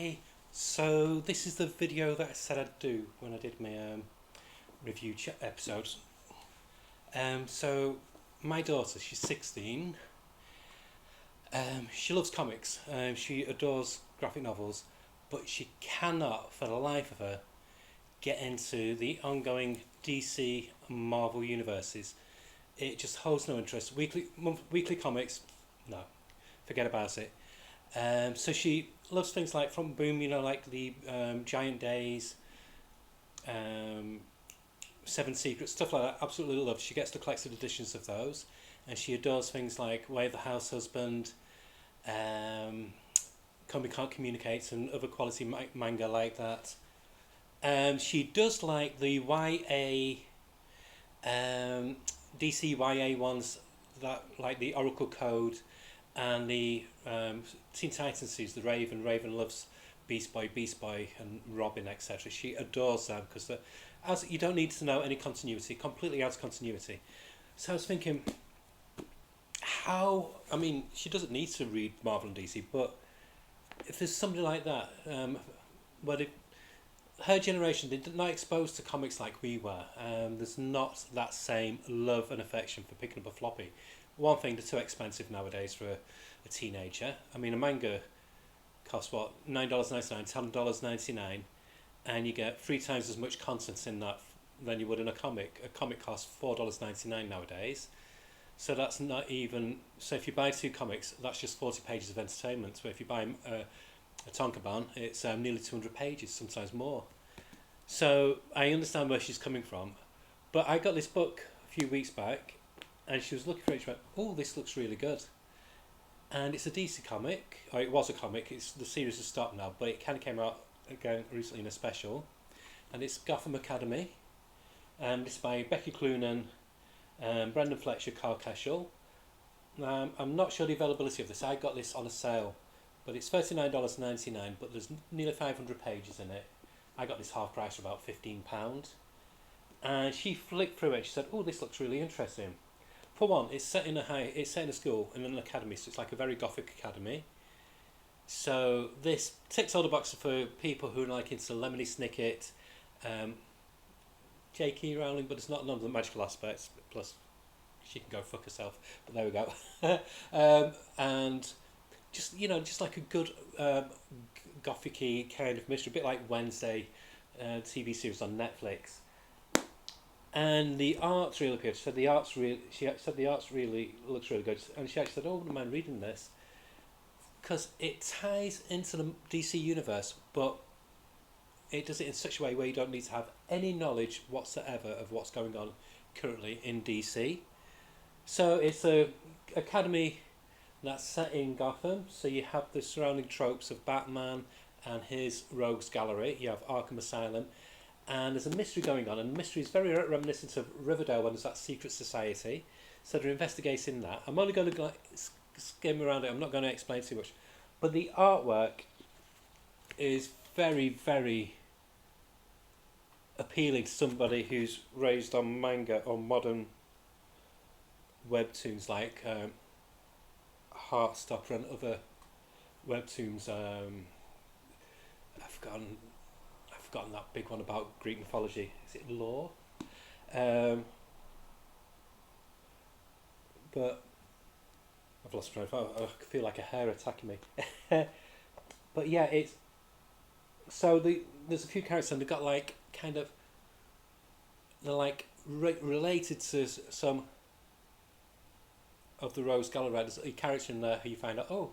Hey, so this is the video that I said I'd do when I did my review episodes. So my daughter, she's 16. She loves comics. She adores graphic novels, but she cannot, for the life of her, get into the ongoing DC and Marvel universes. It just holds no interest. Weekly comics, no, forget about it. So she loves things like From Boom, like the Giant Days, um, Seven Secrets, stuff like that. Absolutely loves. She gets the collected editions of those, and she adores things like Way of the House Husband, Come We Can't Communicate, and other quality manga like that. She does like the DC YA ones, that like the Oracle Code and the Teen Titans series, the Raven loves Beast Boy and Robin, etc. She adores them because as you don't need to know any continuity, completely out of continuity. So I was thinking, she doesn't need to read Marvel and DC, but if there's somebody like that, where her generation, they're not exposed to comics like we were. There's not that same love and affection for picking up a floppy. One thing, they're too expensive nowadays for a teenager. I mean, a manga costs what, $9.99, $10.99, and you get 3 times as much content in that than you would in a comic. A comic costs $4.99 nowadays. So that's not even. So if you buy 2 comics, that's just 40 pages of entertainment. But if you buy a Tonkaban, it's nearly 200 pages, sometimes more. So I understand where she's coming from, but I got this book a few weeks back, and she was looking for it. She went, "Oh, this looks really good," and it's a DC comic. Or it was a comic. The series has stopped now, but it kind of came out again recently in a special, and it's Gotham Academy, and it's by Becky Cloonan, Brendan Fletcher, Carl Keschel. I'm not sure the availability of this. I got this on a sale, but it's $39.99, but there's nearly 500 pages in it. I got this half price for about £15. And she flicked through it and she said, "Oh, this looks really interesting." For one, it's set in a school, in an academy, so it's like a very gothic academy. So this ticks all the boxes for people who are like into Lemony Snicket, J.K. Rowling, but it's not none of the magical aspects, plus she can go fuck herself, but there we go. And just like a good gothic-y kind of mystery, a bit like Wednesday, TV series on Netflix. And the art's really good. She said the art's really looks really good, and she actually said, "Oh, I wouldn't mind reading this," because it ties into the DC universe, but it does it in such a way where you don't need to have any knowledge whatsoever of what's going on currently in DC. So it's a academy that's set in Gotham, so you have the surrounding tropes of Batman and his rogues gallery. You have Arkham Asylum, and there's a mystery going on, and the mystery is very reminiscent of Riverdale when there's that secret society. So they're investigating that. I'm only going to skim around it. I'm not going to explain too much, but the artwork is very, very appealing to somebody who's raised on manga or modern webtoons like Heartstopper and other webtoons. I've forgotten that big one about Greek mythology. Is it Lore? But I've lost my phone. I feel like a hair attacking me. But yeah, it's so there's a few characters and they've got like they're like related to some of the Rose Gallery. There's a character in there who you find out, oh,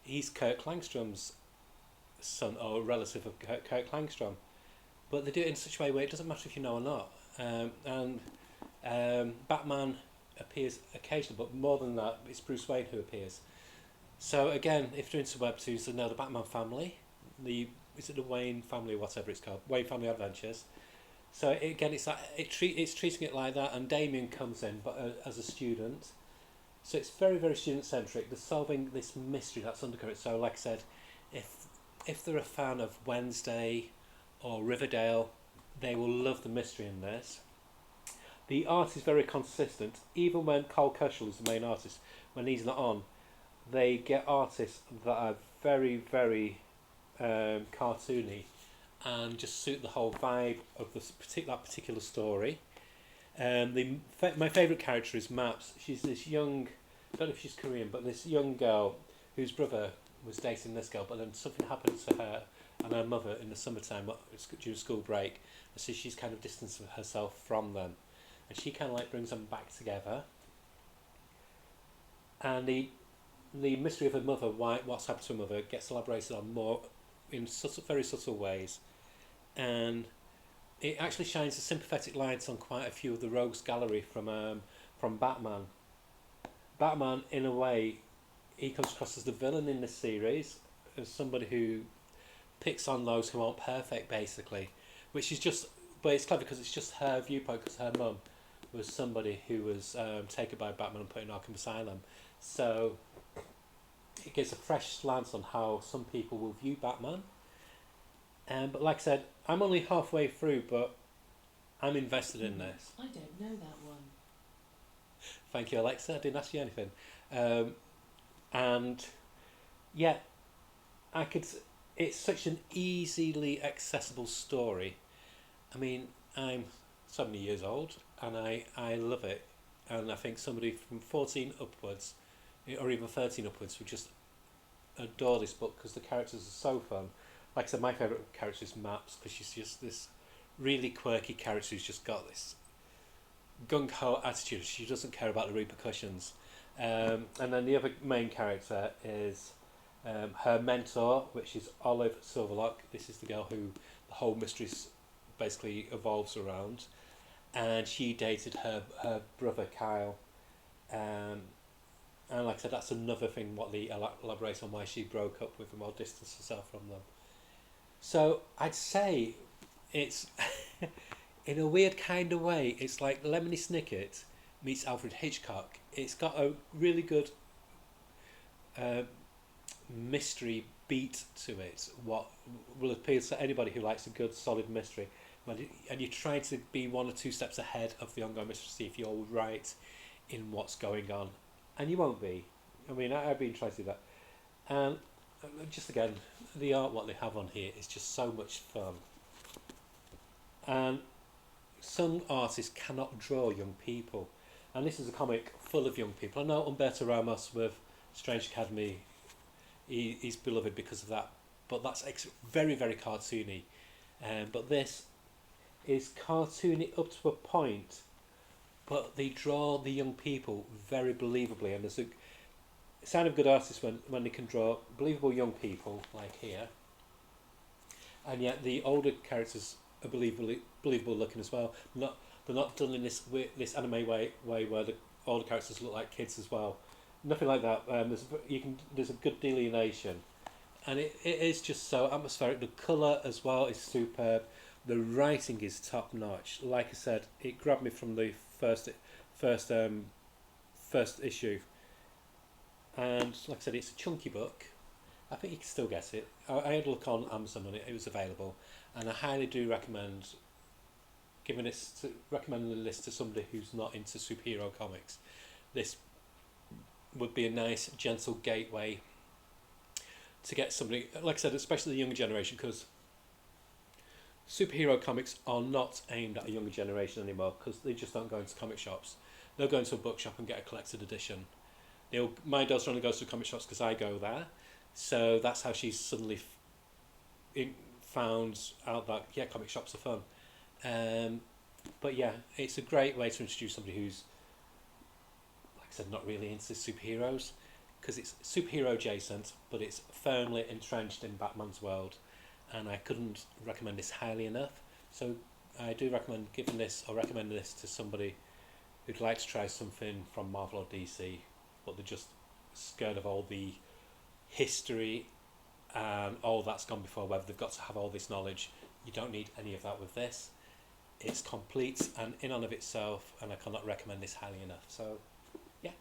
he's Kirk Langstrom's son or relative of Kirk Langstrom. But they do it in such a way where it doesn't matter if you know or not. Batman appears occasionally, but more than that, it's Bruce Wayne who appears. So again, if you're into webtoons, they know the Batman family. Is it the Wayne family, whatever it's called, Wayne Family Adventures. So again, it's like it's treating it like that, and Damien comes in, but as a student. So it's very, very student centric. They're solving this mystery that's undercurrent. So like I said, if they're a fan of Wednesday or Riverdale, they will love the mystery in this. The art is very consistent. Even when Carl Keschel is the main artist, when he's not on, they get artists that are very, very cartoony and just suit the whole vibe of that particular story. My favourite character is Maps. She's this young, I don't know if she's Korean, but this young girl whose brother was dating this girl, but then something happened to her and her mother in the summertime during school break, and so she's kind of distanced herself from them, and she kind of like brings them back together. And the mystery of her mother, what's happened to her mother, gets elaborated on more in very subtle ways, and it actually shines a sympathetic light on quite a few of the rogues gallery from Batman. Batman, in a way, he comes across as the villain in this series, as somebody who picks on those who aren't perfect, basically, which is just, but it's clever because it's just her viewpoint, because her mum was somebody who was taken by Batman and put in Arkham Asylum, so it gives a fresh slant on how some people will view Batman. But like I said, I'm only halfway through, but I'm invested in this. I don't know that one. Thank you, Alexa. I didn't ask you anything. And yeah, it's such an easily accessible story. I mean, I'm 70 years old and I love it. And I think somebody from 14 upwards, or even 13 upwards, would just adore this book because the characters are so fun. Like I said, my favourite character is Maps because she's just this really quirky character who's just got this gung-ho attitude. She doesn't care about the repercussions. And then the other main character is her mentor, which is Olive Silverlock. This is the girl who the whole mystery basically evolves around. And she dated her brother Kyle. And like I said, that's another thing what they elaborate on why she broke up with him or distanced herself from them. So I'd say it's, in a weird kind of way, it's like Lemony Snicket meets Alfred Hitchcock. It's got a really good mystery beat to it, what will appeal to anybody who likes a good solid mystery. And you're trying to be one or two steps ahead of the ongoing mystery to see if you're right in what's going on. And you won't be. I mean, I've been trying to do that. And just again, the art, what they have on here is just so much fun. And some artists cannot draw young people. And this is a comic full of young people. I know Humberto Ramos with Strange Academy, he's beloved because of that. But that's very, very cartoony. But this is cartoony up to a point, but they draw the young people very believably, and there's a sign of good artists when they can draw believable young people like here, and yet the older characters are believable looking as well. They're not done in this anime way where the older characters look like kids as well. Nothing like that. There's a good delineation, and it is just so atmospheric. The colour as well is superb. The writing is top notch. Like I said, it grabbed me from the first issue, and like I said, it's a chunky book. I think you can still get it. I had a look on Amazon and it was available, and I highly do recommend recommending this to somebody who's not into superhero comics. This would be a nice, gentle gateway to get somebody, like I said, especially the younger generation, because superhero comics are not aimed at a younger generation anymore because they just don't go into comic shops. They'll go into a bookshop and get a collected edition. My daughter only goes to comic shops because I go there, so that's how she's suddenly found out that comic shops are fun. But yeah, it's a great way to introduce somebody who's, like I said, not really into superheroes, because it's superhero adjacent, but it's firmly entrenched in Batman's world. And I couldn't recommend this highly enough. So I do recommend recommend this to somebody who'd like to try something from Marvel or DC, but they're just scared of all the history and all that's gone before, whether they've got to have all this knowledge. You don't need any of that with this. It's complete and in and of itself, and I cannot recommend this highly enough. So yeah,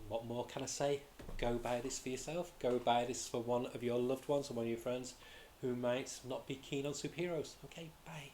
what more can I say? Go buy this for yourself. Go buy this for one of your loved ones or one of your friends who might not be keen on superheroes. Okay, bye.